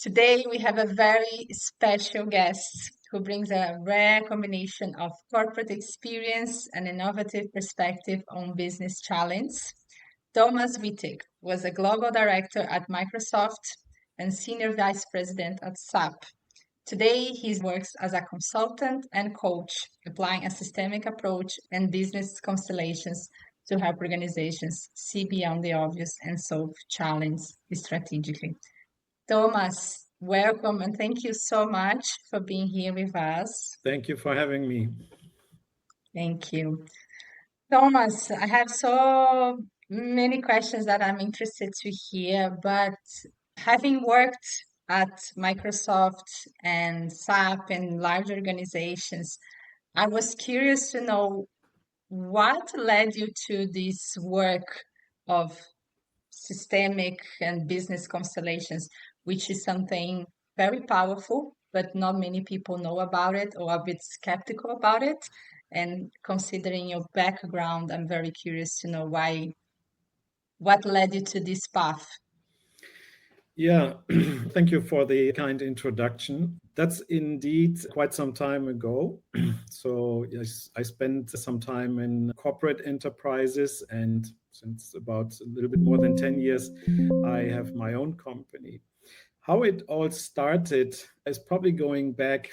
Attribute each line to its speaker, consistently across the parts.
Speaker 1: Today, we have a very special guest who brings a rare combination of corporate experience and innovative perspective on business challenge. Thomas Wittig was a global director at Microsoft and senior vice president at SAP. Today, he works as a consultant and coach, applying a systemic approach and business constellations to help organizations see beyond the obvious and solve challenges strategically. Thomas, welcome and thank you so much for being here with us.
Speaker 2: Thank you for having me.
Speaker 1: Thank you. Thomas, I have so many questions that I'm interested to hear, but having worked at Microsoft and SAP and large organizations, I was curious to know what led you to this work of systemic and business constellations, which is something very powerful, but not many people know about it or are a bit skeptical about it. And considering your background, I'm very curious to know what led you to this path.
Speaker 2: Yeah, thank you for the kind introduction. That's indeed quite some time ago. So, yes, I spent some time in corporate enterprises, and since about a little bit more than 10 years, I have my own company. How it all started is probably going back,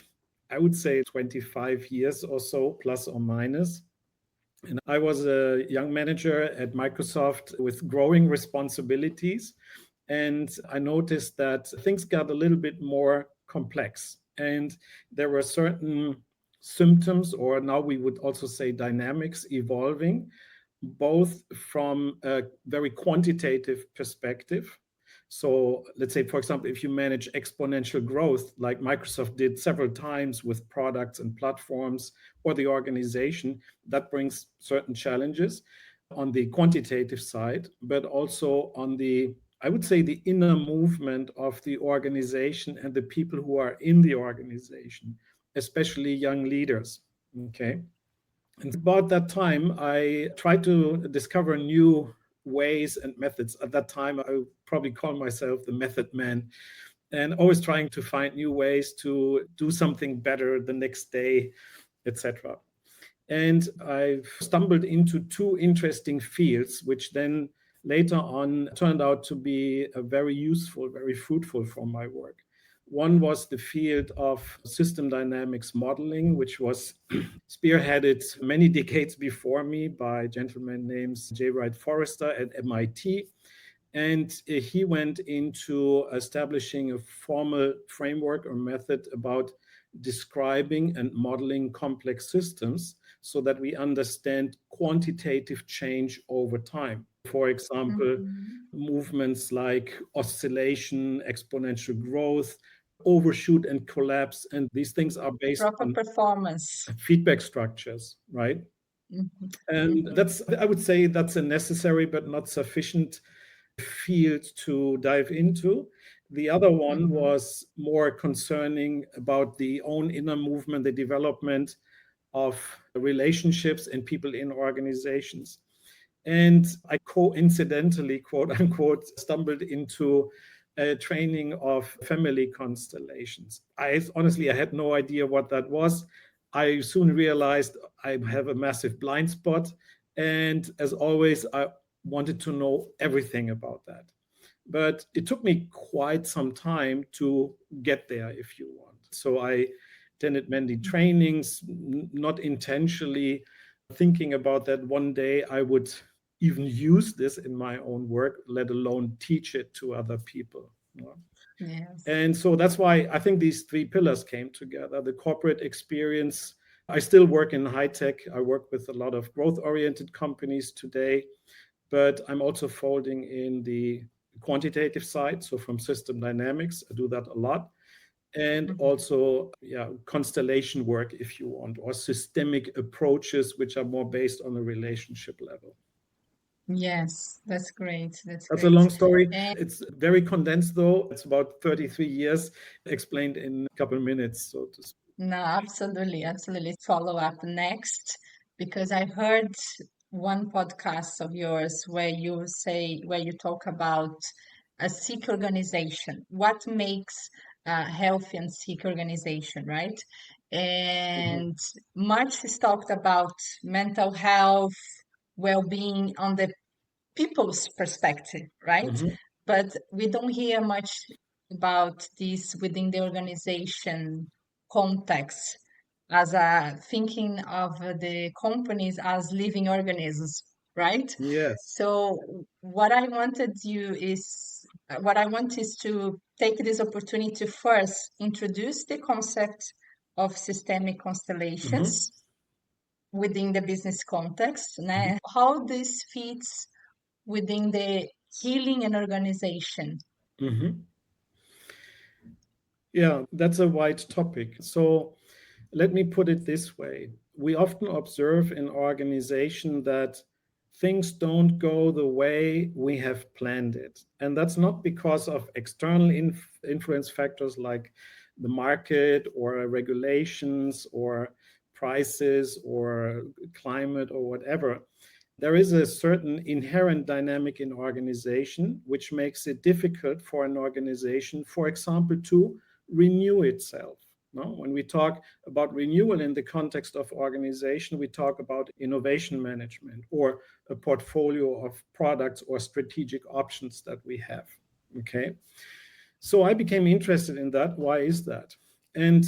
Speaker 2: I would say, 25 years or so, plus or minus. And I was a young manager at Microsoft with growing responsibilities. And I noticed that things got a little bit more complex. And there were certain symptoms, or now we would also say dynamics, evolving, both from a very quantitative perspective. So let's say, for example, if you manage exponential growth, like Microsoft did several times with products and platforms or the organization, that brings certain challenges on the quantitative side, but also on the, I would say, the inner movement of the organization and the people who are in the organization, especially young leaders. Okay. And about that time, I tried to discover new ways and methods. At that time, I would probably call myself the method man, and always trying to find new ways to do something better the next day, etc. And I've stumbled into two interesting fields, which then later on turned out to be very useful, very fruitful for my work. One was the field of system dynamics modeling, which was spearheaded many decades before me by a gentleman named J. Wright Forrester at MIT. And he went into establishing a formal framework or method about describing and modeling complex systems so that we understand quantitative change over time. For example, movements like oscillation, exponential growth, overshoot and collapse. And these things are based
Speaker 1: Proper
Speaker 2: on
Speaker 1: performance.
Speaker 2: feedback structures, right? And that's, I would say, that's a necessary but not sufficient field to dive into. The other one was more concerning about the own inner movement, the development of relationships and people in organizations. And I coincidentally, quote unquote, stumbled into a training of family constellations. I had no idea what that was. I soon realized I have a massive blind spot. And as always, I wanted to know everything about that. But it took me quite some time to get there, if you want. So I attended many trainings, not intentionally thinking about that one day I would even use this in my own work, let alone teach it to other people.
Speaker 1: Yes.
Speaker 2: And so that's why I think these three pillars came together. The corporate experience. I still work in high tech. I work with a lot of growth-oriented companies today, but I'm also folding in the quantitative side. So from system dynamics, I do that a lot. And also, constellation work, if you want, or systemic approaches, which are more based on a relationship level.
Speaker 1: Yes, that's great. That's
Speaker 2: a
Speaker 1: great.
Speaker 2: long story. It's very condensed, though. It's about 33 years explained in a couple of minutes, so to speak.
Speaker 1: No, absolutely, absolutely. Follow up next, because I heard one podcast of yours where you talk about a sick organization? What makes a healthy and sick organization, right?
Speaker 2: Mhm.
Speaker 1: And much is talked about mental health, well-being on the people's perspective, right?
Speaker 2: Mhm.
Speaker 1: But we don't hear much about this within the organization context, as a thinking of the companies as living organisms, right?
Speaker 2: Yes.
Speaker 1: So what I want is to take this opportunity to first introduce the concept of systemic
Speaker 2: Mhm.
Speaker 1: constellations within the business context,
Speaker 2: Mhm.
Speaker 1: né? How this fits within the healing and organization.
Speaker 2: Mhm. Yeah, that's a wide topic. So let me put it this way. We often observe in organization that things don't go the way we have planned it. And that's not because of external influence factors like the market or regulations or prices or climate or whatever. There is a certain inherent dynamic in organization which makes it difficult for an organization, for example, to renew itself. No? When we talk about renewal in the context of organization, we talk about innovation management or a portfolio of products or strategic options that we have. Okay. So I became interested in that. Why is that? And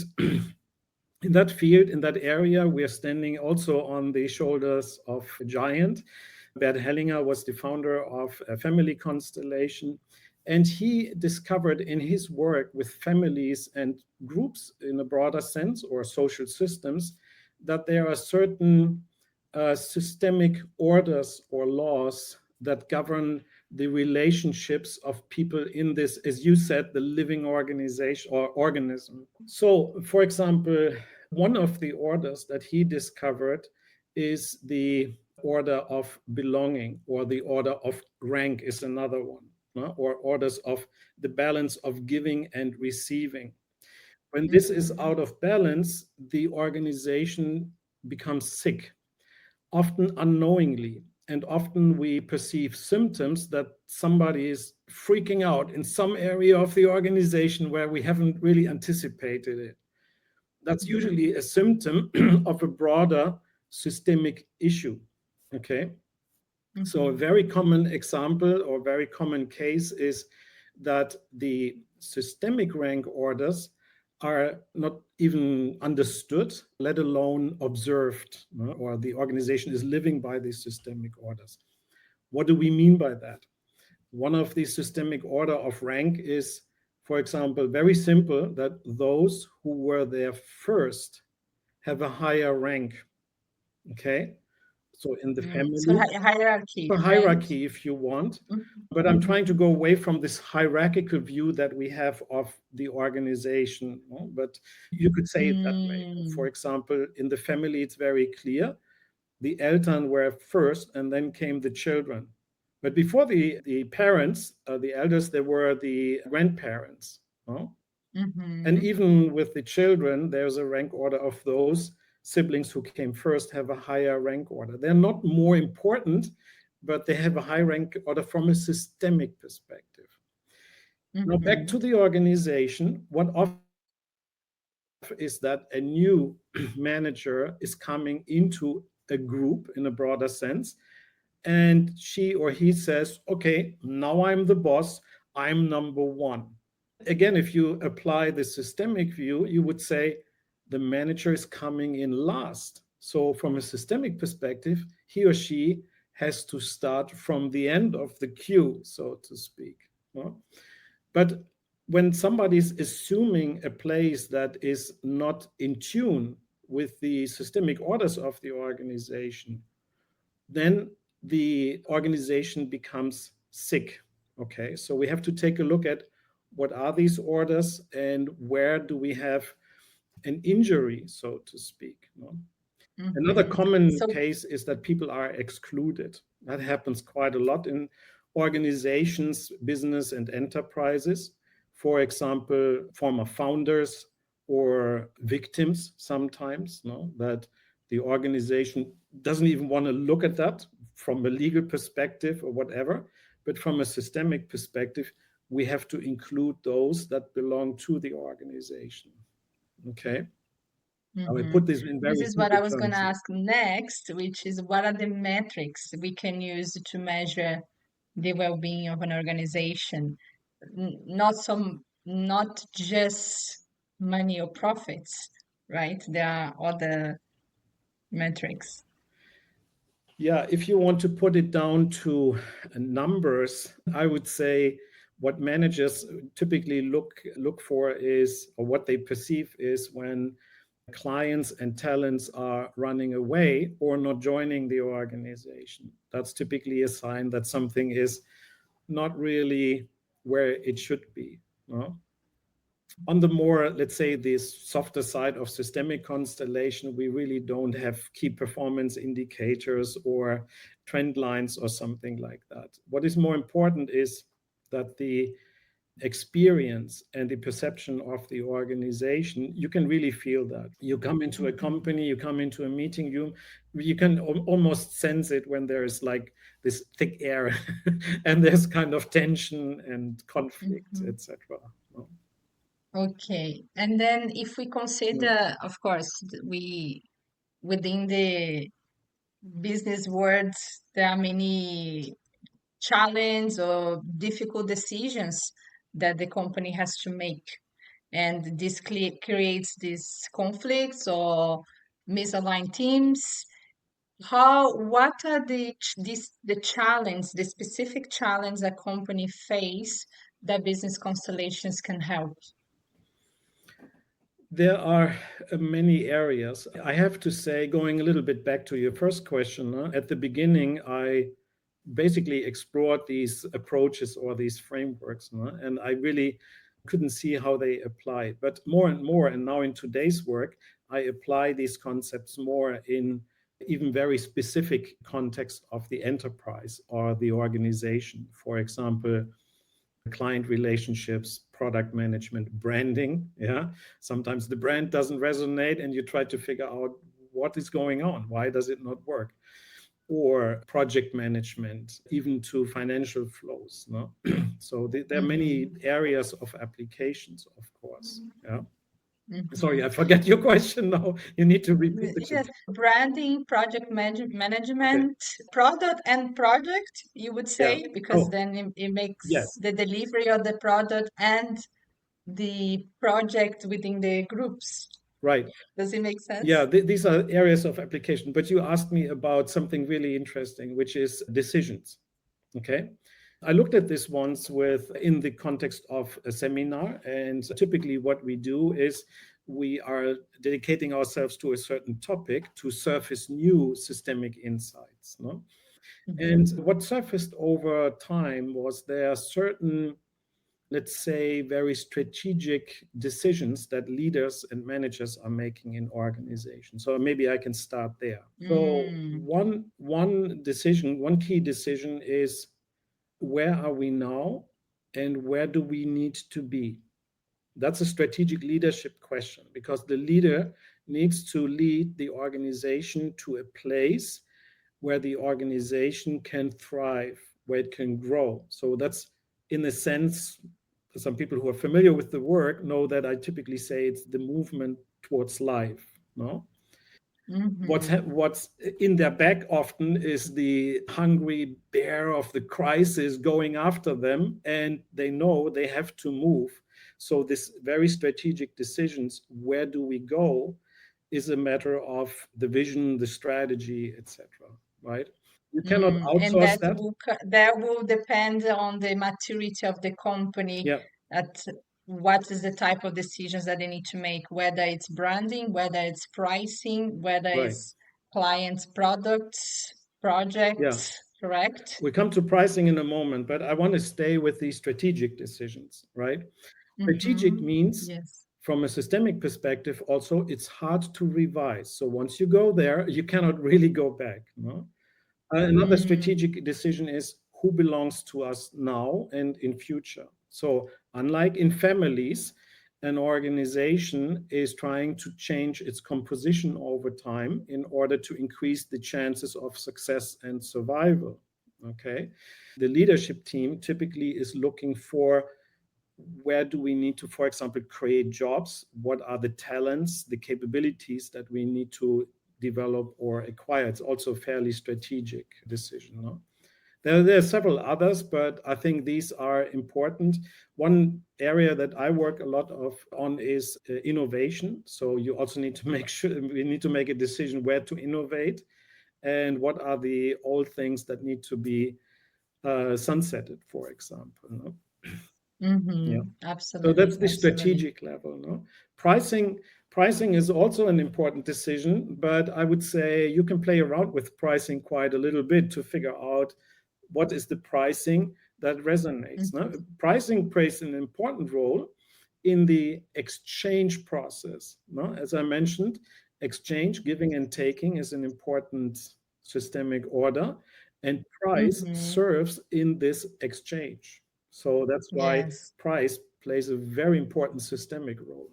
Speaker 2: in that field, in that area, we are standing also on the shoulders of a giant. Bert Hellinger was the founder of a family constellation. And he discovered in his work with families and groups in a broader sense or social systems that there are certain systemic orders or laws that govern the relationships of people in this, as you said, the living organization or organism. So, for example, one of the orders that he discovered is the order of belonging, or the order of rank is another one, no? Or orders of the balance of giving and receiving. When this is
Speaker 1: Mhm,
Speaker 2: out of balance, the organization becomes sick, often unknowingly. And often we perceive symptoms that somebody is freaking out in some area of the organization where we haven't really anticipated it. That's
Speaker 1: mhm,
Speaker 2: usually a symptom of a broader systemic issue. Okay. So, a
Speaker 1: mhm,
Speaker 2: very common example or very common case is that the systemic rank orders are not even understood, let alone observed, no? Or the organization is living by these systemic orders. What do we mean by that? One of the systemic order of rank is, for example, very simple, that those who were there first have a higher rank. Okay. So in the
Speaker 1: mm. So
Speaker 2: family,
Speaker 1: hierarchy,
Speaker 2: a
Speaker 1: right?
Speaker 2: hierarchy if you want,
Speaker 1: Mhm,
Speaker 2: but I'm trying to go away from this hierarchical view that we have of the organization, no? But you could say it that way. For
Speaker 1: mm,
Speaker 2: example, in the family, it's very clear. The Eltern were first, and then came the children. But before the parents, the elders, there were the grandparents. No? And
Speaker 1: mhm,
Speaker 2: even with the children, there's a rank order of those siblings who came first have a higher rank order. They're not more important, but they have a high rank order from a systemic perspective. Now, back
Speaker 1: mhm,
Speaker 2: to the organization, what often happens is that a new manager is coming into a group in a broader sense, and she or he says, okay, now I'm the boss, I'm number one. Again, if you apply the systemic view, you would say the manager is coming in last. So, from a systemic perspective, he or she has to start from the end of the queue, so to speak. No? But when somebody's assuming a place that is not in tune with the systemic orders of the organization, then the organization becomes sick. Okay, so we have to take a look at what are these orders and where do we have an injury, so to speak. No? Another
Speaker 1: mhm.
Speaker 2: common
Speaker 1: So,
Speaker 2: case is that people are excluded. That happens quite a lot in organizations, business, and enterprises. For example, former founders or victims sometimes, no, that the organization doesn't even want to look at that from a legal perspective or whatever, but from a systemic perspective, we have to include those that belong to the organization. Okay. I will
Speaker 1: Mm-hmm.
Speaker 2: put this in
Speaker 1: This
Speaker 2: very
Speaker 1: is what
Speaker 2: simple
Speaker 1: I was going to
Speaker 2: terms here.
Speaker 1: ask next, which is what are the metrics we can use to measure the well-being of an organization? Not just money or profits, right? There are other metrics.
Speaker 2: Yeah, if you want to put it down to numbers, I would say what managers typically look for is, or what they perceive is, when clients and talents are running away or not joining the organization. That's typically a sign that something is not really where it should be. No? On the more, let's say, this softer side of systemic constellation, we really don't have key performance indicators or trend lines or something like that. What is more important is that the experience and the perception of the organization, you can really feel that. You come into a
Speaker 1: Mhm,
Speaker 2: company, you come into a meeting room, you can almost sense it when there's like this thick air and there's kind of tension and conflict,
Speaker 1: mhm.
Speaker 2: etc.
Speaker 1: Okay. And then if we consider, of course, we within the business world, there are many challenge or difficult decisions that the company has to make. And this creates these conflicts or misaligned teams. What are the challenge, the specific challenge that company face that business constellations can help?
Speaker 2: There are many areas. I have to say, going a little bit back to your first question, at the beginning, I basically explored these approaches or these frameworks, and I really couldn't see how they apply. But more and more, and now in today's work, I apply these concepts more in even very specific context of the enterprise or the organization. For example, client relationships, product management, branding. Yeah. Sometimes the brand doesn't resonate and you try to figure out what is going on. Why does it not work? Or project management, even to financial flows. No? So there are many
Speaker 1: Mhm,
Speaker 2: areas of applications, of course. Yeah. Sorry,
Speaker 1: mhm.
Speaker 2: I forget your question now. You need to repeat the
Speaker 1: Yes,
Speaker 2: question.
Speaker 1: branding, project
Speaker 2: Okay.
Speaker 1: management, product and project, you would
Speaker 2: Yeah.
Speaker 1: say, because
Speaker 2: Oh,
Speaker 1: then it makes
Speaker 2: yes.
Speaker 1: the delivery of the product and the project within the groups.
Speaker 2: Right.
Speaker 1: Does it make
Speaker 2: Yeah,
Speaker 1: sense?
Speaker 2: these are areas of application. But you asked me about something really interesting, which is decisions. Okay. I looked at this once with in the context of a seminar, and typically what we do is we are dedicating ourselves to a certain topic to surface new systemic insights. No? And
Speaker 1: Mhm.
Speaker 2: what surfaced over time was there are certain, let's say, very strategic decisions that leaders and managers are making in organizations. So maybe I can start there. So
Speaker 1: Mm,
Speaker 2: one decision, one key decision is, where are we now and where do we need to be? That's a strategic leadership question, because the leader needs to lead the organization to a place where the organization can thrive, where it can grow. So that's, in a sense, some people who are familiar with the work know that I typically say it's the movement towards life. No?
Speaker 1: mhm,
Speaker 2: What's in their back often is the hungry bear of the crisis going after them, and they know they have to move. So this very strategic decisions, where do we go, is a matter of the vision, the strategy, etc. Right? You cannot
Speaker 1: And
Speaker 2: outsource that.
Speaker 1: that will depend on the maturity of the company
Speaker 2: Yeah,
Speaker 1: at what is the type of decisions that they need to make, whether it's branding, whether it's pricing, whether
Speaker 2: right.
Speaker 1: it's clients, products,
Speaker 2: Yeah.
Speaker 1: projects, correct?
Speaker 2: We come to pricing in a moment, but I want to stay with these strategic decisions, right? Strategic
Speaker 1: Mm-hmm.
Speaker 2: means,
Speaker 1: Yes.
Speaker 2: from a systemic perspective, also, it's hard to revise. So once you go there, you cannot really go back. No? Another
Speaker 1: Mm,
Speaker 2: strategic decision is who belongs to us now and in future. So unlike in families, an organization is trying to change its composition over time in order to increase the chances of success and survival. Okay. The leadership team typically is looking for where do we need to, for example, create jobs? What are the talents, the capabilities that we need to develop or acquire? It's also a fairly strategic decision. No? There are several others, but I think these are important. One area that I work a lot on is innovation. So you also need to make sure we need to make a decision where to innovate and what are the old things that need to be sunsetted, for example. No? Yeah. So
Speaker 1: Absolutely,
Speaker 2: that's the
Speaker 1: absolutely.
Speaker 2: strategic level. No? Pricing is also an important decision, but I would say you can play around with pricing quite a little bit to figure out what is the pricing that resonates. No?
Speaker 1: Mhm.
Speaker 2: Pricing plays an important role in the exchange process. No? As I mentioned, exchange, giving and taking is an important systemic order, and price
Speaker 1: Mhm.
Speaker 2: serves in this exchange. So that's why
Speaker 1: Yes.
Speaker 2: price plays a very important systemic role.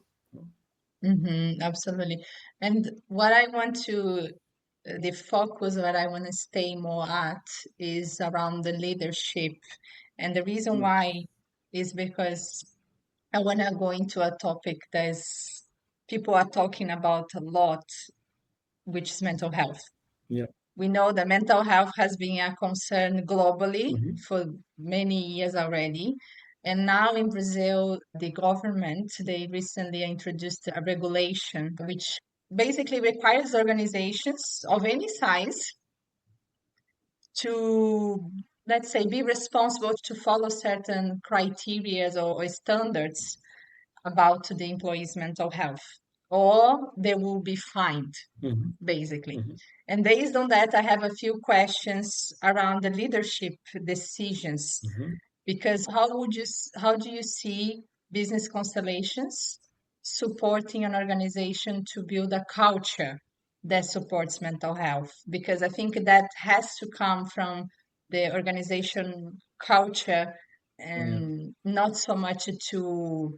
Speaker 1: Absolutely. And what I want to, the focus that I want to stay more at is around the leadership. And the reason
Speaker 2: Yeah,
Speaker 1: why is because I want to go into a topic that is people are talking about a lot, which is mental health.
Speaker 2: yeah.
Speaker 1: We know that mental health has been a concern globally
Speaker 2: Mhm,
Speaker 1: for many years already. And now in Brazil, the government, they recently introduced a regulation which basically requires organizations of any size to, let's say, be responsible to follow certain criteria or standards about the employee's mental health, or they will be fined
Speaker 2: mhm,
Speaker 1: basically.
Speaker 2: mhm.
Speaker 1: And based on that, I have a few questions around the leadership decisions.
Speaker 2: Mhm.
Speaker 1: Because how do you see business constellations supporting an organization to build a culture that supports mental health? Because I think that has to come from the organization culture
Speaker 2: Yeah.
Speaker 1: and not so much to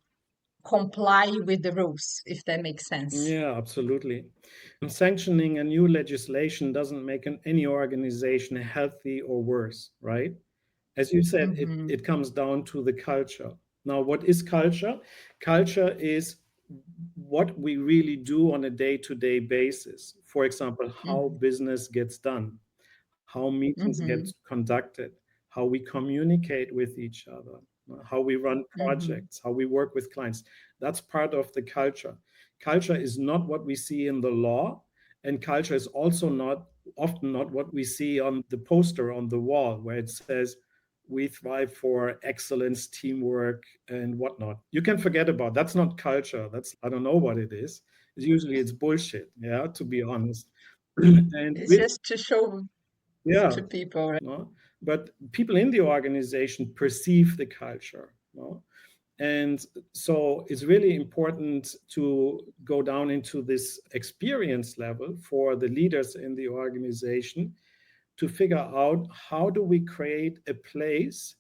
Speaker 1: comply with the rules, if that makes sense.
Speaker 2: Yeah, absolutely. Sanctioning a new legislation doesn't make any organization healthy or worse, right? As you said,
Speaker 1: Mm-hmm.
Speaker 2: it comes down to the culture. Now, what is culture? Culture is what we really do on a day-to-day basis. For example, how
Speaker 1: Mm-hmm.
Speaker 2: business gets done, how meetings get
Speaker 1: Mm-hmm.
Speaker 2: conducted, how we communicate with each other, how we run
Speaker 1: Mm-hmm.
Speaker 2: projects, how we work with clients. That's part of the culture. Culture is not what we see in the law, and culture is also not often not what we see on the poster on the wall where it says we thrive for excellence, teamwork, and whatnot. You can forget about that's not culture. That's I don't know what it is. Usually it's bullshit, yeah, to be honest. And
Speaker 1: It's
Speaker 2: we,
Speaker 1: just to show
Speaker 2: yeah,
Speaker 1: to people, right?
Speaker 2: no? But people in the organization perceive the culture. No? And so it's really important to go down into this experience level for the leaders in the organization to figure out how do we create a place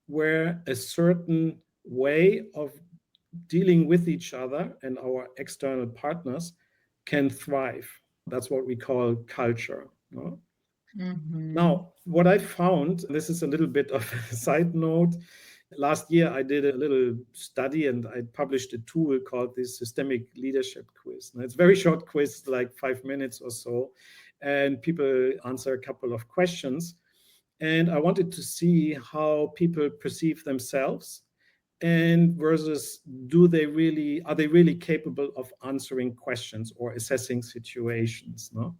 Speaker 2: where a certain way of dealing with each other and our external partners can thrive. That's what we call culture. No?
Speaker 1: Mm-hmm.
Speaker 2: Now, what I found, this is a little bit of a side note. Last year, I did a little study and I published a tool called the Systemic Leadership Quiz. Now, it's a very short quiz, like 5 minutes or so, and people answer a couple of questions. And I wanted to see how people perceive themselves and versus are they really capable of answering questions or assessing situations, no?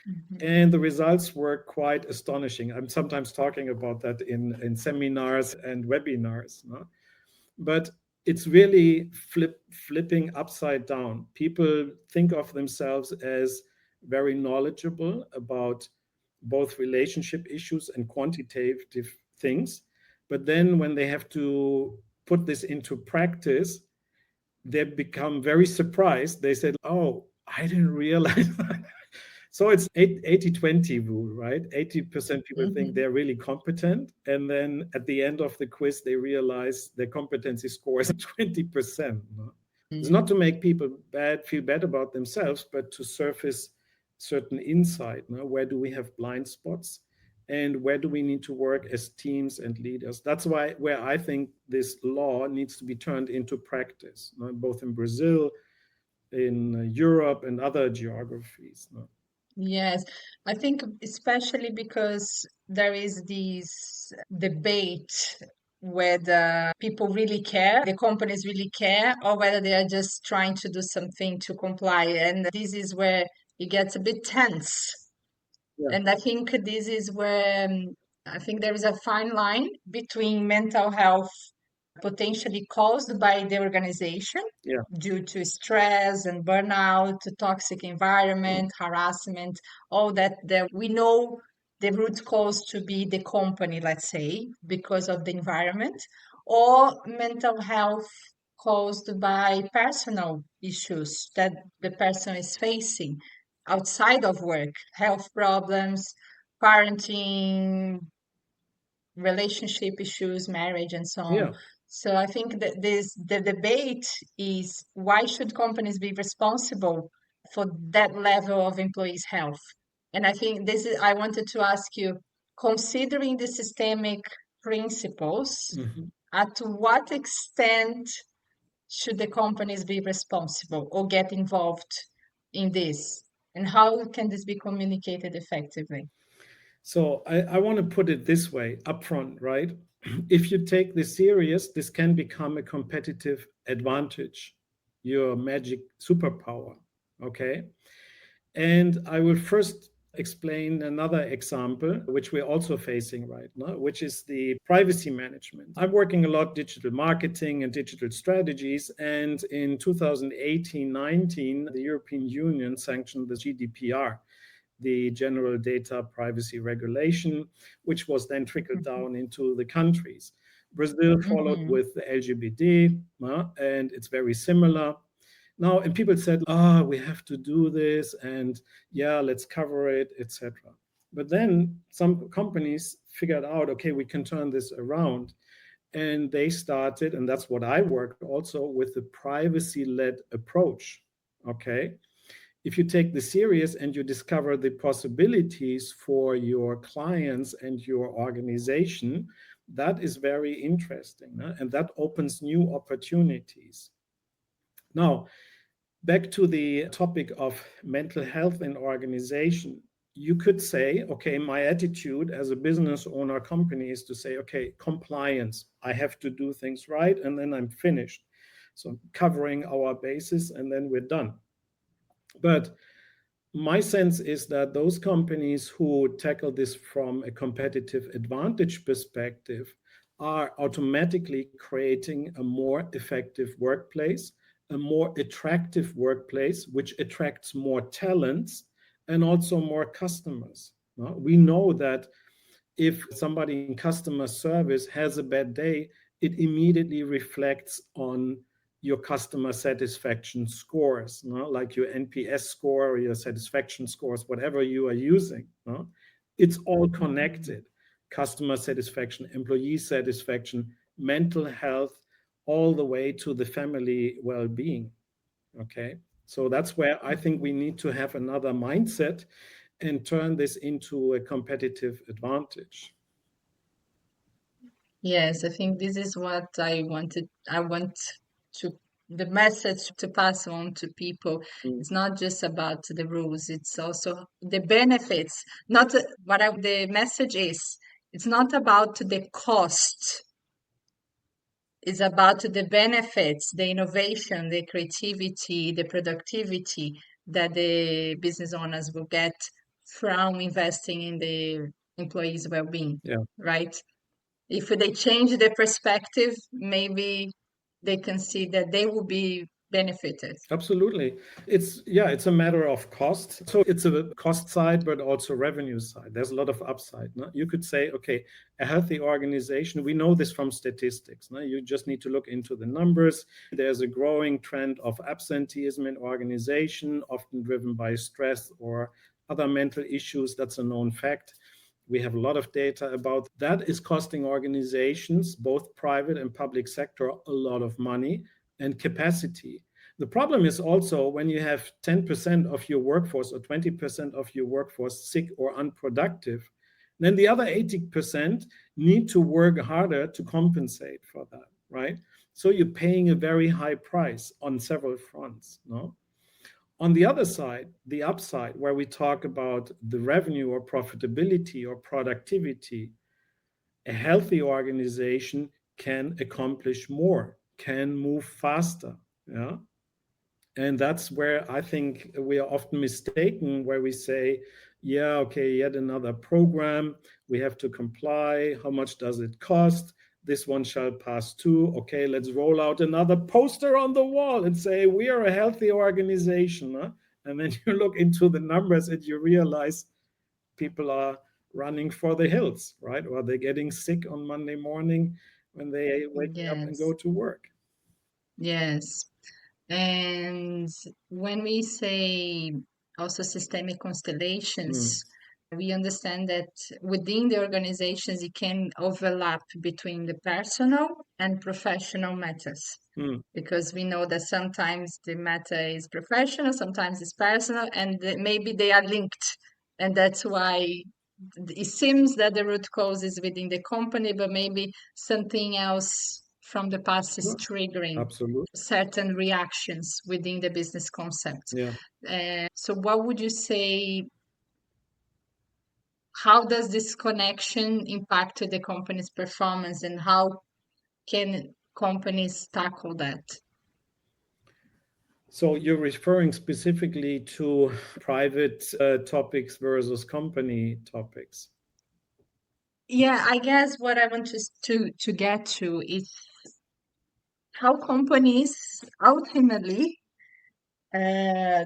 Speaker 1: Mm-hmm.
Speaker 2: And the results were quite astonishing. I'm sometimes talking about that in seminars and webinars, no? But it's really flipping upside down. People think of themselves as very knowledgeable about both relationship issues and quantitative things. But then when they have to put this into practice, they become very surprised. They said, "Oh, I didn't realize that." So it's 80-20 rule, right? 80% people think
Speaker 1: Mm-hmm.
Speaker 2: they're really competent. And then at the end of the quiz, they realize their competency score is 20%. No? It's not to make people feel bad about themselves, but to surface certain insight. No? Where do we have blind spots? and where do we need to work as teams and leaders. That's why where I think this law needs to be turned into practice, no, both in Brazil, in Europe, and other geographies. No.
Speaker 1: Yes, I think especially because there is this debate whether people really care, the companies really care, or whether they are just trying to do something to comply. And this is where it gets a bit tense.
Speaker 2: Yeah,
Speaker 1: And I think this is where I think there is a fine line between mental health potentially caused by the organization
Speaker 2: yeah,
Speaker 1: due to stress and burnout, toxic
Speaker 2: mm,
Speaker 1: environment, harassment, all that we know the root cause to be the company, let's say, because of the environment, or mental health caused by personal issues that the person is facing outside of work, health problems, parenting, relationship issues, marriage, and so on.
Speaker 2: yeah.
Speaker 1: So I think that the debate is why should companies be responsible for that level of employees' health? And I think this is I wanted to ask you, considering the systemic principles,
Speaker 2: Mhm.
Speaker 1: at what extent should the companies be responsible or get involved in this? And how can this be communicated effectively?
Speaker 2: So I want to put it this way upfront, right? If you take this serious, this can become a competitive advantage, your magic superpower. Okay. And I will first explain another example, which we're also facing right now, which is the privacy management. I'm working a lot digital marketing and digital strategies. And in 2018-19, the European Union sanctioned the GDPR, the General Data Privacy Regulation, which was then trickled
Speaker 1: Mhm.
Speaker 2: down into the countries. Brazil followed
Speaker 1: Mhm.
Speaker 2: with the LGBT, and it's very similar. Now, and people said, we have to do this, and yeah, let's cover it, etc. But then some companies figured out, okay, we can turn this around. And they started, and that's what I worked also with the privacy led approach. Okay, if you take this serious and you discover the possibilities for your clients and your organization, that is very interesting, and that opens new opportunities. Now, back to the topic of mental health in organization, you could say, okay, my attitude as a business owner company is to say, okay, compliance, I have to do things right, and then I'm finished. So covering our bases, and then we're done. But my sense is that those companies who tackle this from a competitive advantage perspective are automatically creating a more effective workplace, a more attractive workplace, which attracts more talents and also more customers. We know that if somebody in customer service has a bad day, it immediately reflects on your customer satisfaction scores, no? Like your NPS score or your satisfaction scores, whatever you are using. No? It's all
Speaker 1: Mhm.
Speaker 2: connected. Customer satisfaction, employee satisfaction, mental health, all the way to the family well being. Okay. So that's where I think we
Speaker 1: Mhm.
Speaker 2: need to have another mindset and turn this into a competitive advantage.
Speaker 1: Yes, I think this is what I wanted. I want to the message to pass on to people.
Speaker 2: Mm,
Speaker 1: It's not just about the rules, it's also the benefits. Not the message is. It's not about the cost. It's about the benefits, the innovation, the creativity, the productivity that the business owners will get from investing in the employees' well-being,
Speaker 2: yeah.
Speaker 1: right? If they change their perspective, maybe they can see that they will be benefited.
Speaker 2: Absolutely. It's a matter of cost. So it's a cost side, but also revenue side. There's a lot of upside. No? You could say, okay, a healthy organization, we know this from statistics. No? You just need to look into the numbers. There's a growing trend of absenteeism in organization, often driven by stress or other mental issues. That's a known fact. We have a lot of data about that is costing organizations, both private and public sector, a lot of money and capacity. The problem is also when you have 10% of your workforce or 20% of your workforce sick or unproductive, Then the other 80% need to work harder to compensate for that, right? So you're paying a very high price on several fronts, no? On the other side, the upside, where we talk about the revenue or profitability or productivity, a healthy organization can accomplish more, can move faster. Yeah. And that's where I think we are often mistaken, where we say, yeah, okay, yet another program, we have to comply. How much does it cost? This one shall pass too. Okay, let's roll out another poster on the wall and say, we are a healthy organization. Huh? And then you look into the numbers and you realize people are running for the hills, right? Or they're getting sick on Monday morning when they waking up and go
Speaker 1: Yes,
Speaker 2: to work.
Speaker 1: yes. And when we say also systemic
Speaker 2: Mm,
Speaker 1: constellations, we understand that within the organizations, it can overlap between the personal and professional matters.
Speaker 2: mm,
Speaker 1: Because we know that sometimes the matter is professional, sometimes it's personal, and maybe they are linked. And that's why it seems that the root cause is within the company, but maybe something else from the past is
Speaker 2: yeah,
Speaker 1: triggering
Speaker 2: absolutely.
Speaker 1: certain reactions within the business concept.
Speaker 2: Yeah.
Speaker 1: So, what would you say? How does this connection impact the company's performance, and how can companies tackle that?
Speaker 2: So you're referring specifically to private topics versus company topics.
Speaker 1: Yeah, I guess what I want to get to is how companies ultimately uh,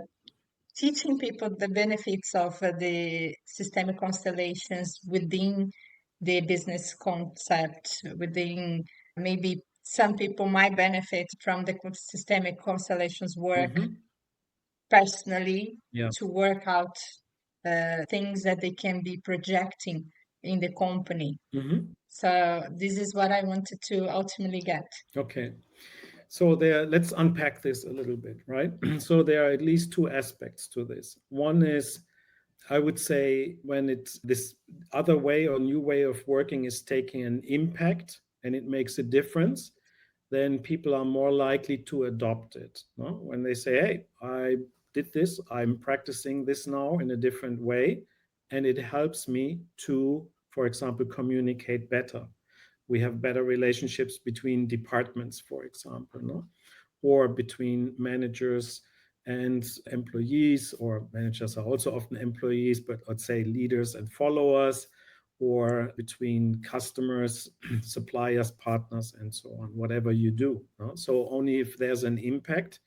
Speaker 1: teaching people the benefits of the systemic constellations within the business concept, within maybe some people might benefit from the systemic constellations work
Speaker 2: Hmm.
Speaker 1: personally
Speaker 2: Yeah.
Speaker 1: to work out things that they can be projecting in the company.
Speaker 2: Hmm.
Speaker 1: So this is what I wanted to ultimately get.
Speaker 2: Okay. So there, let's unpack this a little bit, right? So there are at least two aspects to this. One is, I would say, when it's this other way or new way of working is taking an impact and it makes a difference, then people are more likely to adopt it. No? When they say, hey, I did this, I'm practicing this now in a different way, and it helps me to, for example, communicate better. We have better relationships between departments, for example, no? Or between managers and employees, or managers are also often employees, but let's say leaders and followers, or between customers, suppliers, partners, and so on, whatever you do. No? So only if there's an impact,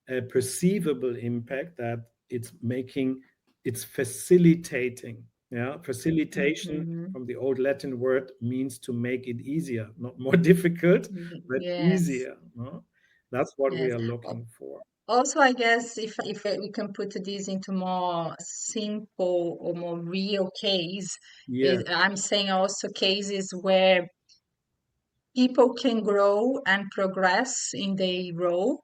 Speaker 2: a perceivable impact, that it's facilitating. Yeah, facilitation
Speaker 1: Mhm.
Speaker 2: from the old Latin word means to make it easier, not more difficult, but
Speaker 1: Yes,
Speaker 2: easier. No? That's what we
Speaker 1: yes.
Speaker 2: are
Speaker 1: Al-
Speaker 2: looking for.
Speaker 1: Also, I guess if we can put this into more simple or more real case,
Speaker 2: Yeah.
Speaker 1: is I'm saying also cases where people can grow and progress in their role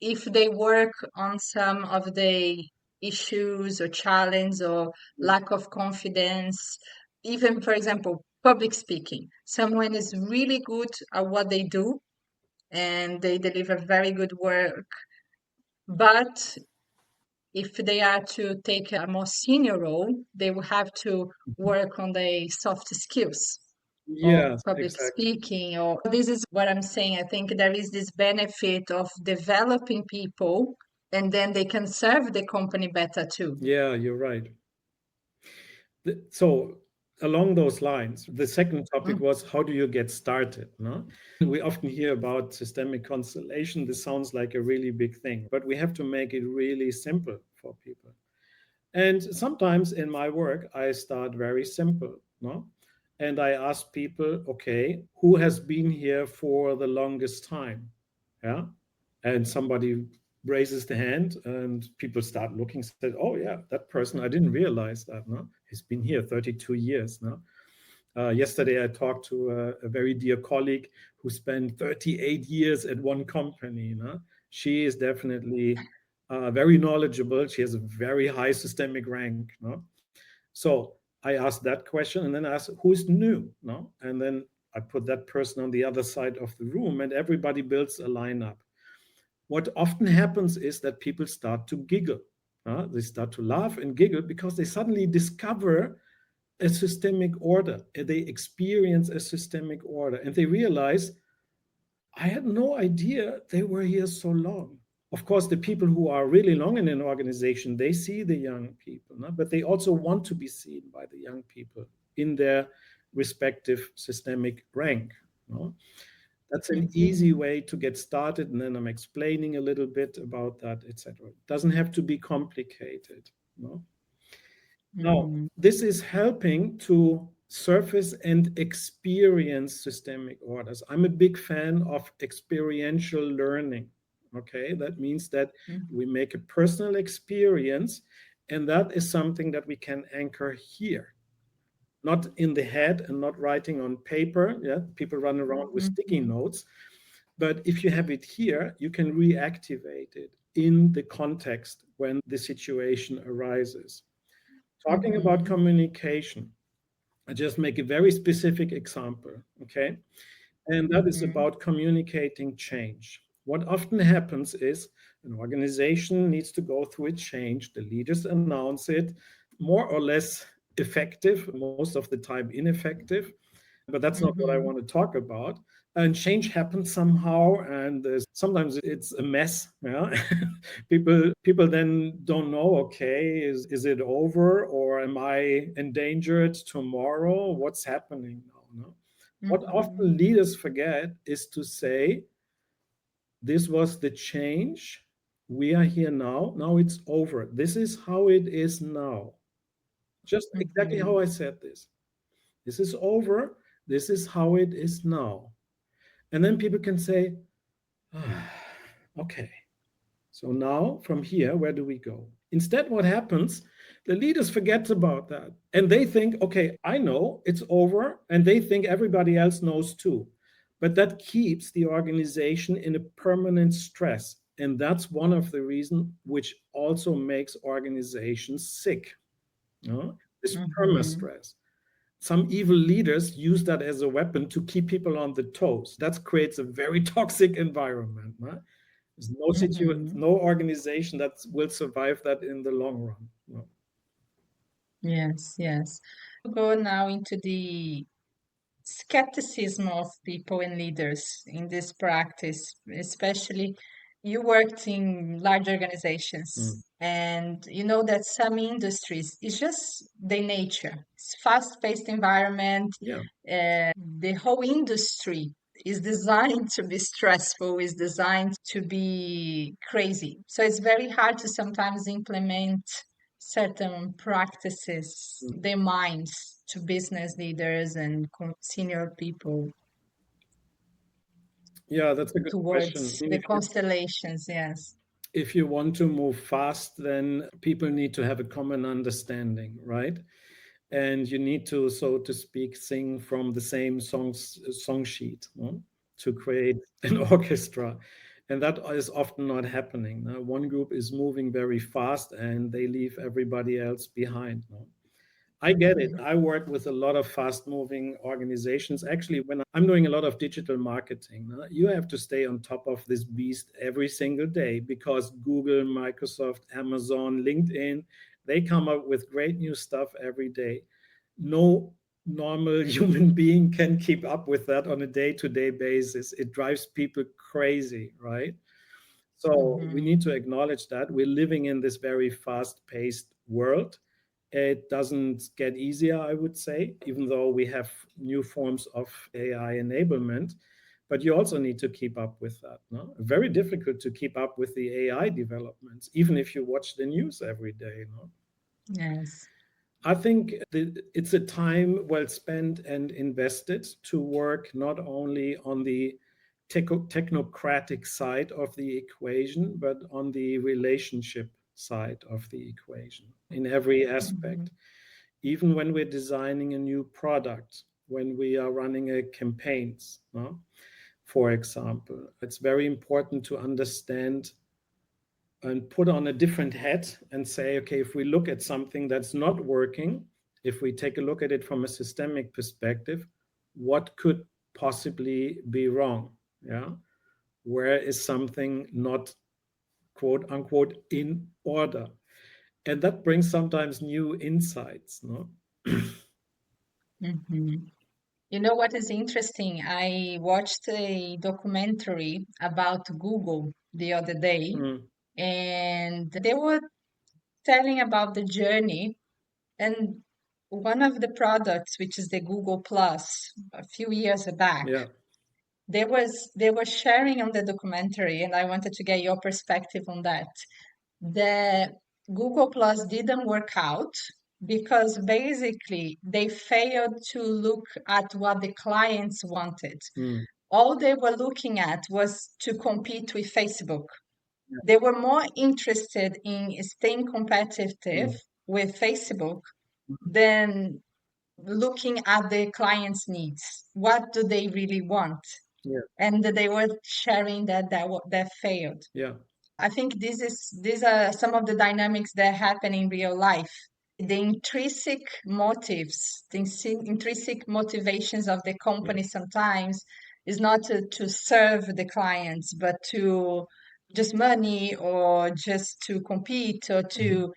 Speaker 1: if they work on some of the issues or challenge or lack of confidence. Even, for example, public speaking. Someone is really good at what they do and they deliver very good work. But if they are to take a more senior role, they will have to work on the soft skills of
Speaker 2: Yes,
Speaker 1: public
Speaker 2: exactly.
Speaker 1: speaking. Or this is what I'm saying. I think there is this benefit of developing people and then they can serve the company better too.
Speaker 2: Yeah, you're right. So along those lines, the second topic
Speaker 1: Mm,
Speaker 2: was, how do you get started? No? We often hear about systemic constellation. This sounds like a really big thing, but we have to make it really simple for people. And sometimes in my work, I start very simple, no? And I ask people, okay, who has been here for the longest time? Yeah. And somebody raises the hand and people start looking, said, oh yeah, that person, I didn't realize that, no? He's been here 32 years, no? Yesterday, I talked to a very dear colleague who spent 38 years at one company. You know? She is definitely very knowledgeable. She has a very high systemic rank. No? So I ask that question, and then I ask, who's new? No? And then I put that person on the other side of the room, and everybody builds a lineup. What often happens is that people start to giggle. They start to laugh and giggle because they suddenly discover a systemic order. They experience a systemic order, and they realize, I had no idea they were here so long. Of course, the people who are really long in an organization, they see the young people, no? But they also want to be seen by the young people in their respective systemic rank. No? That's an
Speaker 1: Mhm.
Speaker 2: easy way to get started, and then I'm explaining a little bit about that, etc. It doesn't have to be complicated. No? Now,
Speaker 1: Mhm.
Speaker 2: this is helping to surface and experience systemic orders. I'm a big fan of experiential learning. Okay, that means that
Speaker 1: Mhm.
Speaker 2: we make a personal experience, and that is something that we can anchor here, not in the head and not writing on paper. Yeah, people run around with sticky
Speaker 1: Mhm.
Speaker 2: notes. But if you have it here, you can reactivate it in the context when the situation arises. Talking about
Speaker 1: Mhm.
Speaker 2: communication, I just make a very specific example, okay? And that is
Speaker 1: Mhm.
Speaker 2: about communicating change. What often happens is an organization needs to go through a change, the leaders announce it, more or less effective, most of the time ineffective, but that's not what I want
Speaker 1: Mhm.
Speaker 2: to talk about. And change happens somehow, and sometimes it's a mess. Yeah, people then don't know. Okay, is it over, or am I endangered tomorrow? What's happening now? No? What
Speaker 1: Mhm.
Speaker 2: often leaders forget is to say, "This was the change. We are here now. Now it's over. This is how it is now." Just exactly how
Speaker 1: Mhm.
Speaker 2: I said this. This is over. This is how it is now. And then people can say, ah, okay, so now from here, where do we go? Instead, what happens? The leaders forget about that. And they think, okay, I know it's over. And they think everybody else knows too. But that keeps the organization in a permanent stress. And that's one of the reasons which also makes organizations sick. You know? This perma
Speaker 1: Mhm.
Speaker 2: stress. Some evil leaders use that as a weapon to keep people on the toes. That creates a very toxic environment. No? There's
Speaker 1: Mhm.
Speaker 2: no organization that will survive that in the long run. No?
Speaker 1: Yes, yes. Go now into the skepticism of people and leaders in this practice, especially you worked in large organizations
Speaker 2: Mm.
Speaker 1: and you know that some industries it's just their nature. It's fast-paced environment.
Speaker 2: Yeah.
Speaker 1: The whole industry is designed to be stressful, is designed to be crazy. So it's very hard to sometimes implement certain practices,
Speaker 2: Mm.
Speaker 1: their minds to business leaders and senior people
Speaker 2: Yeah, that's a good question.
Speaker 1: towards
Speaker 2: I mean,
Speaker 1: the constellations. Yes.
Speaker 2: if you want to move fast, then people need to have a common understanding, right? And you need to, so to speak, sing from the same song sheet, no? To create an orchestra. And that is often not happening. No? One group is moving very fast and they leave everybody else behind. No? I get it. I work with a lot of fast moving organizations. Actually, when I'm doing a lot of digital marketing, you have to stay on top of this beast every single day because Google, Microsoft, Amazon, LinkedIn, they come up with great new stuff every day. No normal human being can keep up with that on a day to day basis. It drives people crazy, right? So we
Speaker 1: Mhm.
Speaker 2: need to acknowledge that we're living in this very fast paced world. It doesn't get easier, I would say, even though we have new forms of AI enablement. But you also need to keep up with that. No? Very difficult to keep up with the AI developments, even if you watch the news every day. No?
Speaker 1: Yes.
Speaker 2: I think it's a time well spent and invested to work not only on the technocratic side of the equation, but on the relationship side of the equation in every
Speaker 1: Mhm.
Speaker 2: aspect. Even when we're designing a new product, when we are running a campaigns, no? For example, it's very important to understand and put on a different hat and say, okay, if we look at something that's not working, If we take a look at it from a systemic perspective, what could possibly be wrong? Yeah. Where is something not quote unquote in order? And that brings sometimes new insights, no?
Speaker 1: Mhm. You know what is interesting? I watched a documentary about Google the other day,
Speaker 2: Mm,
Speaker 1: and they were telling about the journey. And one of the products, which is the Google Plus, a few years back,
Speaker 2: yeah.
Speaker 1: they were sharing on the documentary, and I wanted to get your perspective on that. The Google Plus didn't work out because basically they failed to look at what the clients wanted.
Speaker 2: Mm,
Speaker 1: All they were looking at was to compete with Facebook.
Speaker 2: yeah.
Speaker 1: They were more interested in staying competitive
Speaker 2: Mm,
Speaker 1: with Facebook than looking at the client's needs. What do they really want?
Speaker 2: yeah.
Speaker 1: And they were sharing that failed.
Speaker 2: Yeah.
Speaker 1: I think these are some of the dynamics that happen in real life. The intrinsic motives, intrinsic motivations of the
Speaker 2: Yeah.
Speaker 1: company sometimes is not to serve the clients, but to just money or just to compete or
Speaker 2: Mhm.
Speaker 1: to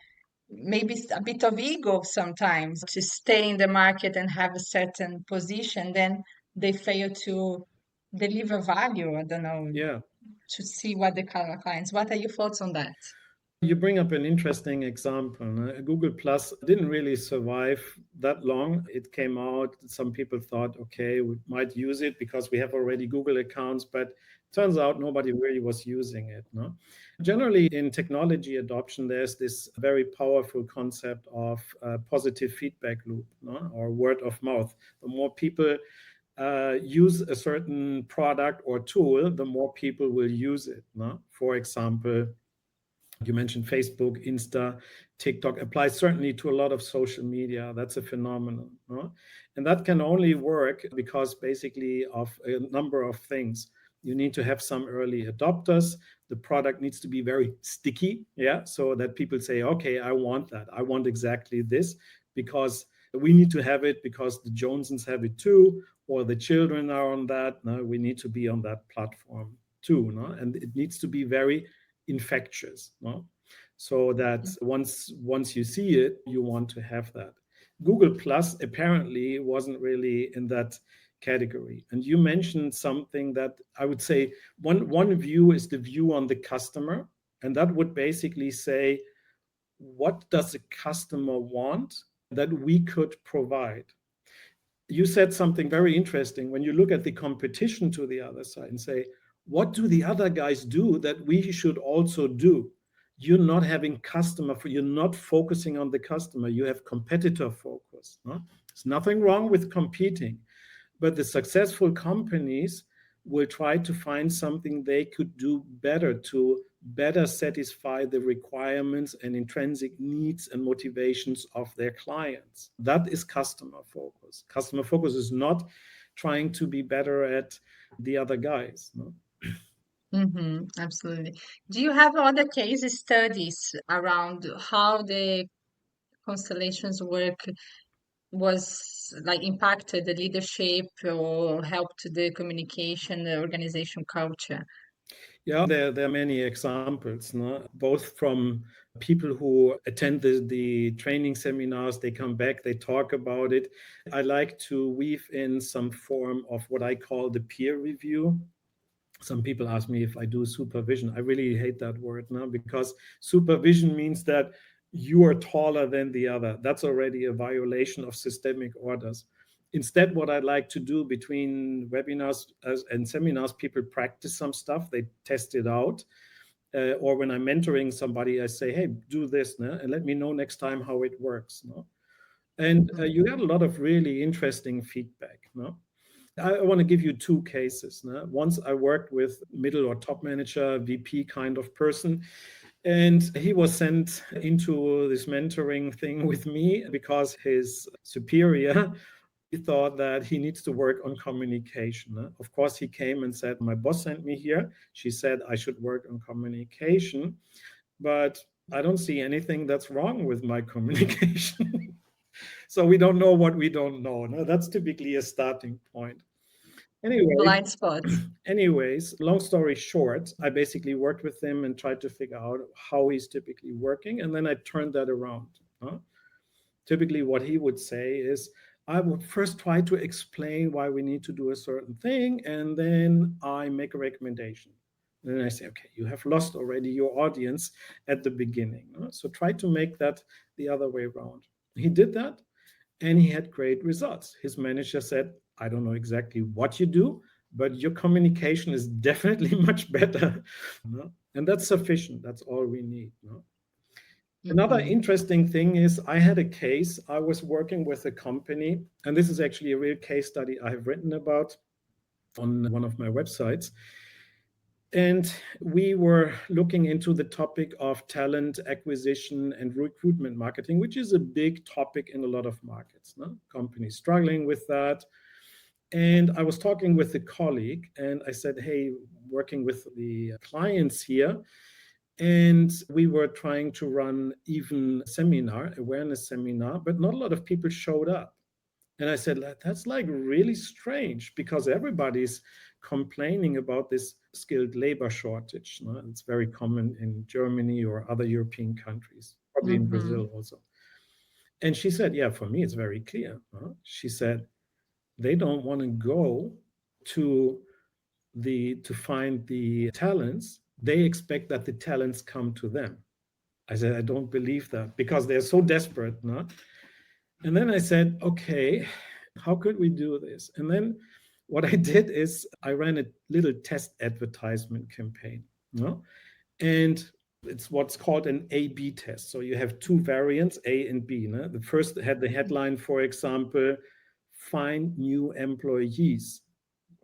Speaker 1: maybe a bit of ego sometimes to stay in the market and have a certain position. Then they fail to deliver value. I don't know,
Speaker 2: Yeah.
Speaker 1: to see what the clients. What are your thoughts on that?
Speaker 2: You bring up an interesting example. Google Plus didn't really survive that long. It came out. Some people thought, okay, we might use it because we have already Google accounts, but turns out nobody really was using it. No? Generally, in technology adoption, there's this very powerful concept of positive feedback loop, no? Or word of mouth. The more people use a certain product or tool, the more people will use it. No? For example, you mentioned Facebook, Insta, TikTok applies certainly to a lot of social media. That's a phenomenon. No? And that can only work because basically of a number of things. You need to have some early adopters. The product needs to be very sticky, yeah, so that people say, okay, I want that. I want exactly this because we need to have it because the Jonesons have it too, or the children are on that. No, we need to be on that platform too. No? And it needs to be very infectious, no? So that once you see it, you want to have that. Google Plus apparently wasn't really in that category. And you mentioned something that I would say one view is the view on the customer, and that would basically say, what does the customer want that we could provide? You said something very interesting when you look at the competition to the other side and say, what do the other guys do that we should also do? You're not having customer, you're not focusing on the customer, you have competitor focus. No? There's nothing wrong with competing, but the successful companies will try to find something they could do better to better satisfy the requirements and intrinsic needs and motivations of their clients. That is customer focus. Customer focus is not trying to be better at the other guys. No?
Speaker 1: Absolutely. Do you have other case studies around how the constellations work was like impacted the leadership or helped the communication, the organization culture?
Speaker 2: Yeah, there are many examples, no? Both from people who attend the training seminars, they come back, they talk about it. I like to weave in some form of what I call the peer review. Some people ask me if I do supervision. I really hate that word now because supervision means that you are taller than the other. That's already a violation of systemic orders. Instead, what I like to do between webinars and seminars, people practice some stuff, they test it out. Or when I'm mentoring somebody, I say, hey, do this, no? And let me know next time how it works. No? And
Speaker 1: Mhm.
Speaker 2: you get a lot of really interesting feedback. No? I want to give you two cases. No? Once I worked with middle or top manager, VP kind of person, and he was sent into this mentoring thing with me because his superior he thought that he needs to work on communication. Of course, he came and said, my boss sent me here. She said I should work on communication, but I don't see anything that's wrong with my communication. So we don't know what we don't know. No, that's typically a starting point. Anyway,
Speaker 1: Blind spots.
Speaker 2: anyways, long story short, I basically worked with him and tried to figure out how he's typically working, and then I turned that around. Huh? Typically, what he would say is, I would first try to explain why we need to do a certain thing, and then I make a recommendation. And then I say, okay, you have lost already your audience at the beginning. Huh? So try to make that the other way around. He did that, and he had great results. His manager said, I don't know exactly what you do, but your communication is definitely much better. No? And that's sufficient. That's all we need. No? Another
Speaker 1: Mhm.
Speaker 2: interesting thing is I had a case. I was working with a company, and this is actually a real case study I have written about on one of my websites. And we were looking into the topic of talent acquisition and recruitment marketing, which is a big topic in a lot of markets. No? Companies struggling with that. And I was talking with a colleague, and I said, hey, working with the clients here, and we were trying to run even seminar, awareness seminar, but not a lot of people showed up. And I said, that's like really strange because everybody's complaining about this skilled labor shortage. No? It's very common in Germany or other European countries, probably in
Speaker 1: Mhm.
Speaker 2: Brazil also. And she said, yeah, for me, it's very clear. She said, they don't want to go to to find the talents. They expect that the talents come to them. I said, I don't believe that because they're so desperate. No? And then I said, okay, how could we do this? And then what I did is I ran a little test advertisement campaign. No? And it's what's called an A/B test. So you have two variants, A and B. No? The first had the headline, for example, find new employees.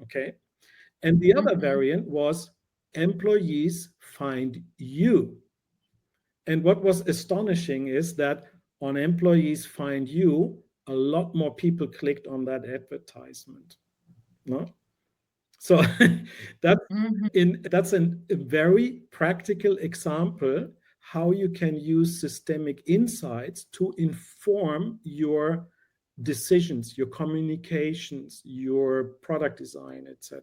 Speaker 2: Okay. And the other
Speaker 1: Mhm.
Speaker 2: variant was employees find you. And what was astonishing is that on employees find you, a lot more people clicked on that advertisement. No? So that's
Speaker 1: Mhm.
Speaker 2: a very practical example how you can use systemic insights to inform your decisions, your communications, your product design, etc.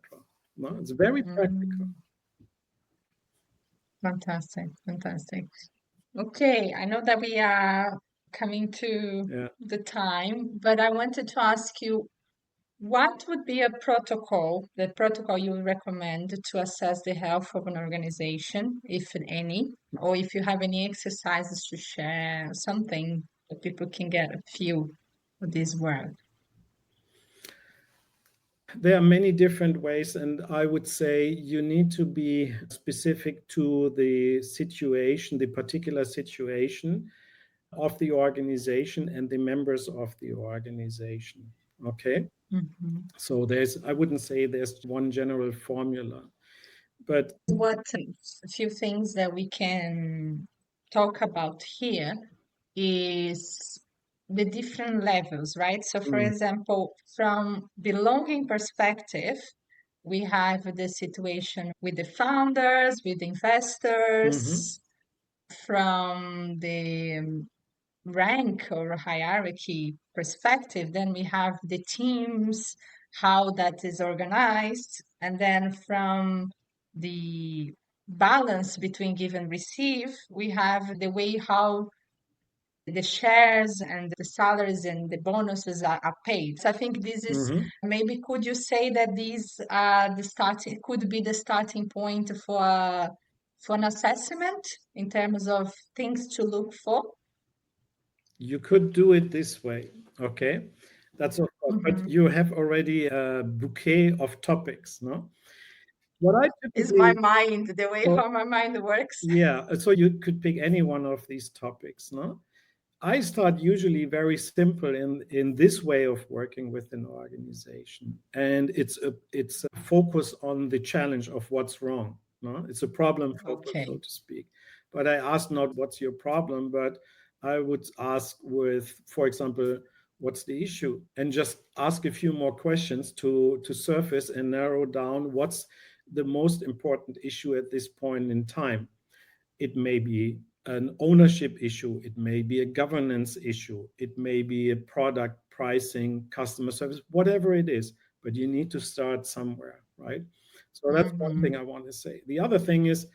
Speaker 2: No, it's very practical.
Speaker 1: Mm. Fantastic, fantastic. Okay, I know that we are coming to
Speaker 2: Yeah.
Speaker 1: the time, but I wanted to ask you, what would be a protocol, the protocol you would recommend to assess the health of an organization, if any, or if you have any exercises to share, something that people can get a feel for this work?
Speaker 2: There are many different ways, and I would say you need to be specific to the situation, the particular situation of the organization and the members of the organization. Okay.
Speaker 1: Mhm.
Speaker 2: So I wouldn't say there's one general formula, but
Speaker 1: What a few things that we can talk about here is the different levels, right? So, for
Speaker 2: mm,
Speaker 1: example, from belonging perspective, we have the situation with the founders, with
Speaker 2: mhm,
Speaker 1: investors, from the rank or hierarchy perspective, then we have the teams, how that is organized, and then from the balance between give and receive, we have the way how the shares and the salaries and the bonuses are paid. So I think this is
Speaker 2: mhm.
Speaker 1: maybe could you say that these are the starting could be the starting point for an assessment in terms of things to look for?
Speaker 2: You could do it this way. Okay. That's of course, but
Speaker 1: Mhm.
Speaker 2: you have already a bouquet of topics, no? What I
Speaker 1: Is my
Speaker 2: typically,
Speaker 1: mind the way
Speaker 2: so
Speaker 1: how my mind works?
Speaker 2: yeah, so you could pick any one of these topics, no? I start usually very simple in this way of working with an organization, and it's a focus on the challenge of what's wrong. No, it's a problem focus, so
Speaker 1: Okay.
Speaker 2: to speak. But I ask not what's your problem, but I would ask with, for example, what's the issue, and just ask a few more questions to surface and narrow down what's the most important issue at this point in time. It may be an ownership issue, it may be a governance issue, it may be a product pricing, customer service, whatever it is, but you need to start somewhere, right? So that's one
Speaker 1: Mm-hmm.
Speaker 2: thing I want to say. The other thing is,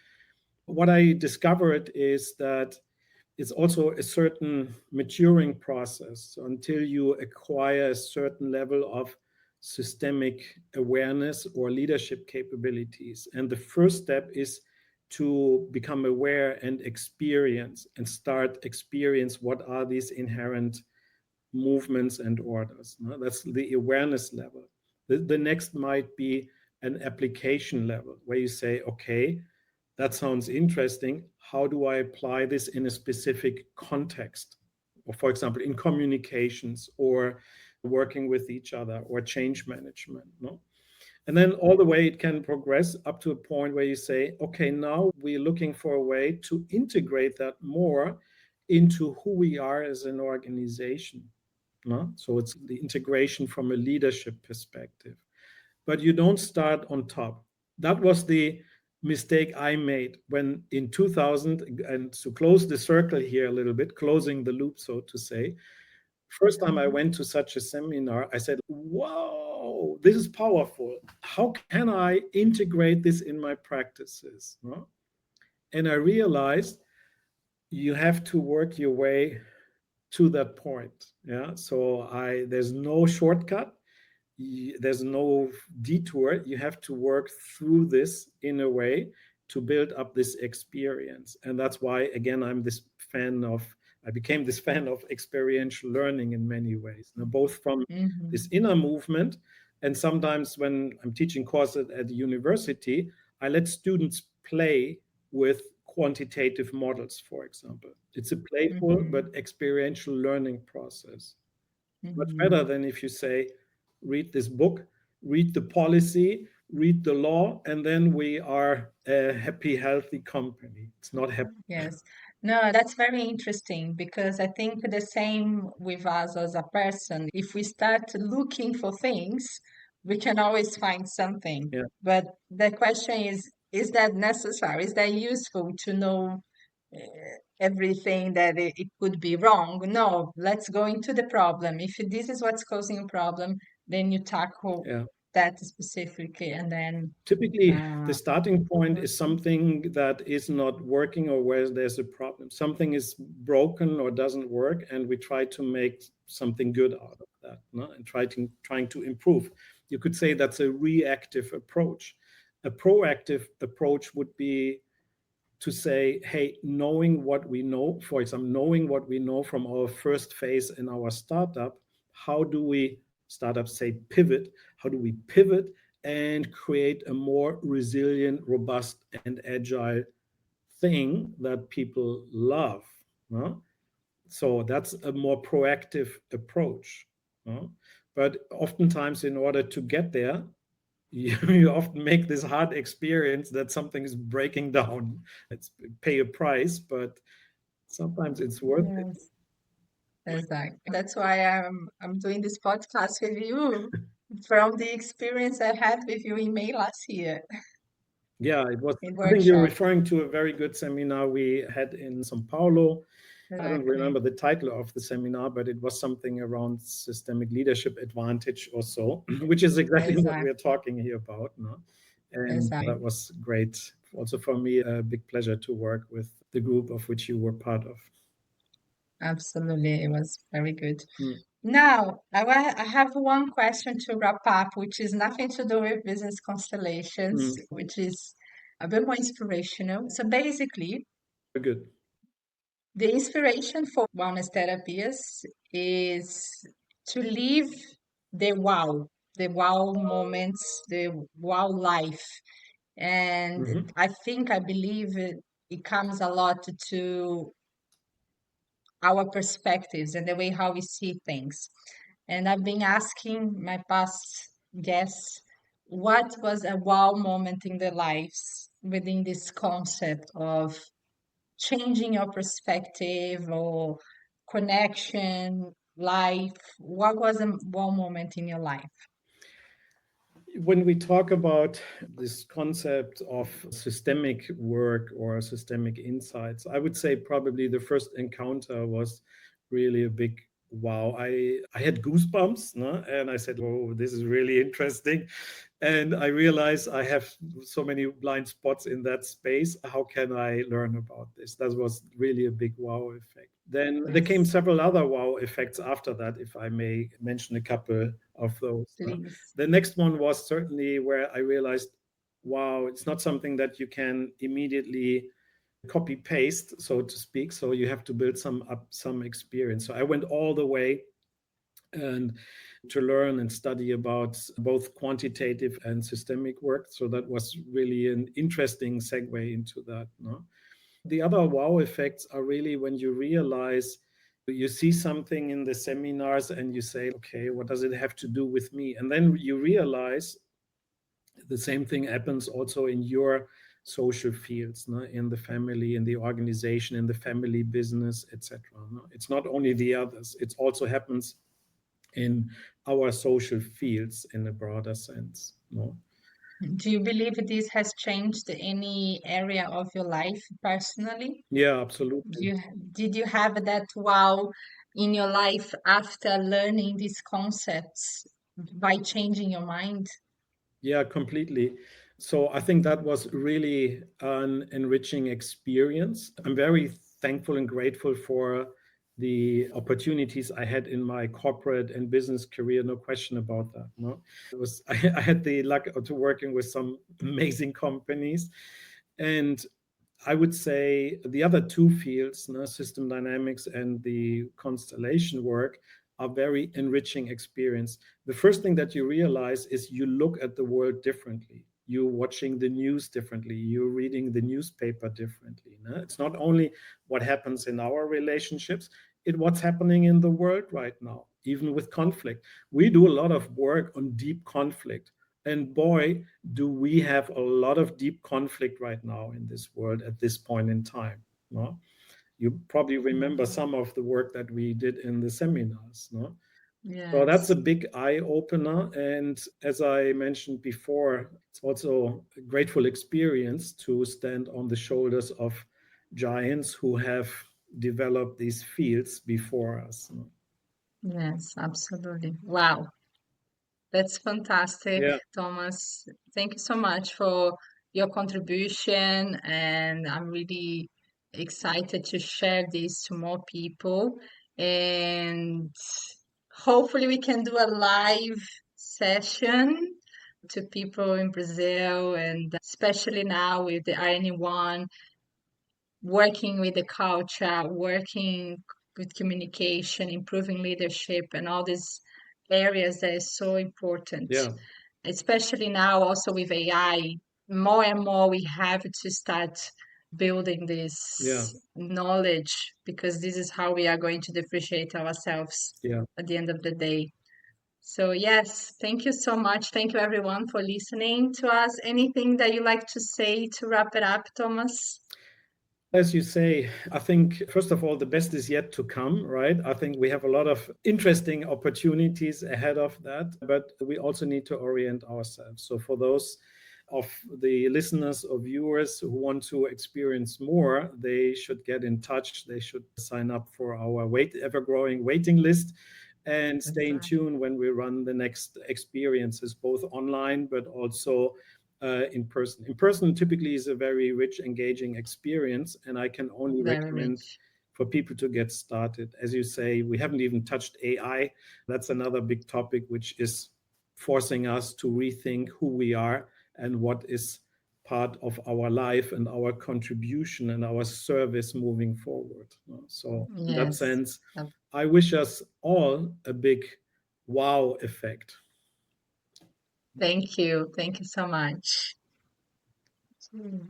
Speaker 2: what I discovered is that it's also a certain maturing process. So until you acquire a certain level of systemic awareness or leadership capabilities. And the first step is to become aware and experience and start experience what are these inherent movements and orders. No? That's the awareness level. The next might be an application level where you say, okay, that sounds interesting. How do I apply this in a specific context? Or, for example, in communications or working with each other or change management. No? And then all the way it can progress up to a point where you say, okay, now we're looking for a way to integrate that more into who we are as an organization. No? So it's the integration from a leadership perspective. But you don't start on top. That was the mistake I made when in 2000, and to close the circle here a little bit, closing the loop, so to say, first time I
Speaker 1: Mm-hmm.
Speaker 2: went to such a seminar, I said, whoa, this is powerful. How can I integrate this in my practices? No? And I realized you have to work your way to that point. Yeah. So there's no shortcut. There's no detour. You have to work through this in a way to build up this experience. And that's why, again, I became this fan of experiential learning in many ways, both from
Speaker 1: Mm-hmm.
Speaker 2: this inner movement. And sometimes when I'm teaching courses at the university, I let students play with quantitative models, for example. It's a playful
Speaker 1: Mm-hmm.
Speaker 2: but experiential learning process. Much better
Speaker 1: Mm-hmm.
Speaker 2: than if you say, read this book, read the policy, read the law, and then we are a happy, healthy company. It's not happy.
Speaker 1: Yes. No, that's very interesting because I think the same with us as a person. If we start looking for things, we can always find something.
Speaker 2: Yeah,
Speaker 1: But the question is that necessary? Is that useful to know everything that it could be wrong? No, let's go into the problem. If this is what's causing a problem, then you tackle
Speaker 2: yeah.
Speaker 1: that specifically and then
Speaker 2: Typically, the
Speaker 1: uh,
Speaker 2: starting point is something that is not working or where there's a problem. Something is broken or doesn't work, and we try to make something good out of that, no? And trying to improve. You could say that's a reactive approach. A proactive approach would be to say, hey, knowing what we know, for example, knowing what we know from our first phase in our startup, how do we, startups say pivot, how do we pivot and create a more resilient, robust, and agile thing that people love? No? So that's a more proactive approach. No? But oftentimes, in order to get there, you often make this hard experience that something is breaking down. It's pay a price, but sometimes it's worth it.
Speaker 1: yes. Exactly. That's why I'm doing this podcast with you from the experience I had with you in May last year
Speaker 2: Yeah, it was.
Speaker 1: in
Speaker 2: I think you're
Speaker 1: workshop.
Speaker 2: referring to a very good seminar we had in Sao Paulo. I don't
Speaker 1: Exactly.
Speaker 2: remember the title of the seminar, but it was something around systemic leadership advantage or so, which is exactly what
Speaker 1: Exactly.
Speaker 2: we're talking here about. No? And that
Speaker 1: Exactly.
Speaker 2: was great. Also for me, a big pleasure to work with the group of which you were part of.
Speaker 1: Absolutely. It was very good.
Speaker 2: Mm,
Speaker 1: Now, I have one question to wrap up, which is nothing to do with business constellations,
Speaker 2: mm,
Speaker 1: which is a bit more inspirational. So basically,
Speaker 2: very good.
Speaker 1: the inspiration for wellness therapies is to live the wow moments, the wow life. And
Speaker 2: Mhm.
Speaker 1: I believe it comes a lot to our perspectives and the way how we see things. And I've been asking my past guests what was a wow moment in their lives within this concept of changing your perspective or connection, life? What was a one moment in your life?
Speaker 2: When we talk about this concept of systemic work or systemic insights, I would say probably the first encounter was really a big wow. I had goosebumps, no? And I said, oh, this is really interesting. And I realized I have so many blind spots in that space. How can I learn about this? That was really a big wow effect. Then there came
Speaker 1: Yes,
Speaker 2: several other wow effects after that, if I may mention a couple of those.
Speaker 1: please.
Speaker 2: The next one was certainly where I realized, wow, it's not something that you can immediately copy paste, so to speak. So you have to build some experience. So I went all the way and to learn and study about both quantitative and systemic work. So that was really an interesting segue into that. No? The other wow effects are really when you realize you see something in the seminars and you say, okay, what does it have to do with me? And then you realize the same thing happens also in your social fields, no? In the family, in the organization, in the family business, etc. No? It's not only the others, it also happens in our social fields in a broader sense. No?
Speaker 1: Do you believe this has changed any area of your life personally?
Speaker 2: Yeah,
Speaker 1: Do
Speaker 2: absolutely.
Speaker 1: you, did you have that wow in your life after learning these concepts by changing your mind?
Speaker 2: Yeah, completely. So I think that was really an enriching experience. I'm very thankful and grateful for the opportunities I had in my corporate and business career. No question about that. No, it was I had the luck to working with some amazing companies, and I would say the other two fields, no, system dynamics and the constellation work, are very enriching experience. The first thing that you realize is you look at the world differently. You're watching the news differently. You're reading the newspaper differently. No? It's not only what happens in our relationships, it's what's happening in the world right now, even with conflict. We do a lot of work on deep conflict. And boy, do we have a lot of deep conflict right now in this world at this point in time. No? You probably remember
Speaker 1: Mm.
Speaker 2: some of the work that we did in the seminars. No? So that's a
Speaker 1: Yes,
Speaker 2: big eye opener. And as I mentioned before, it's also a grateful experience to stand on the shoulders of giants who have developed these fields before us. No?
Speaker 1: yes, absolutely. Wow. That's fantastic,
Speaker 2: Yeah,
Speaker 1: Thomas. Thank you so much for your contribution, and I'm really excited to share this to more people. And hopefully, we can do a live session to people in Brazil, and especially now with the RN1 working with the culture, working with communication, improving leadership, and all these areas that is so important.
Speaker 2: yeah,
Speaker 1: Especially now, also with AI, more and more we have to start building
Speaker 2: yeah,
Speaker 1: this knowledge because this is how we are going to differentiate ourselves
Speaker 2: yeah.
Speaker 1: at the end of the day. So, yes, thank you so much. Thank you, everyone, for listening to us. Anything that you like to say to wrap it up, Thomas?
Speaker 2: As you say, I think, first of all, the best is yet to come, right? I think we have a lot of interesting opportunities ahead of that, but we also need to orient ourselves. So, for those of the listeners or viewers who want to experience more, they should get in touch. They should sign up for our ever growing waiting list and stay in
Speaker 1: Exactly.
Speaker 2: tune when we run the next experiences, both online but also in person. In person typically is a very rich, engaging experience, and I can only
Speaker 1: Very
Speaker 2: recommend
Speaker 1: rich.
Speaker 2: for people to get started. As you say, we haven't even touched AI. That's another big topic, which is forcing us to rethink who we are and what is part of our life and our contribution and our service moving forward. So, in that
Speaker 1: Yes.
Speaker 2: sense, I wish us all a big wow effect.
Speaker 1: Thank you. Thank you so much. Mm.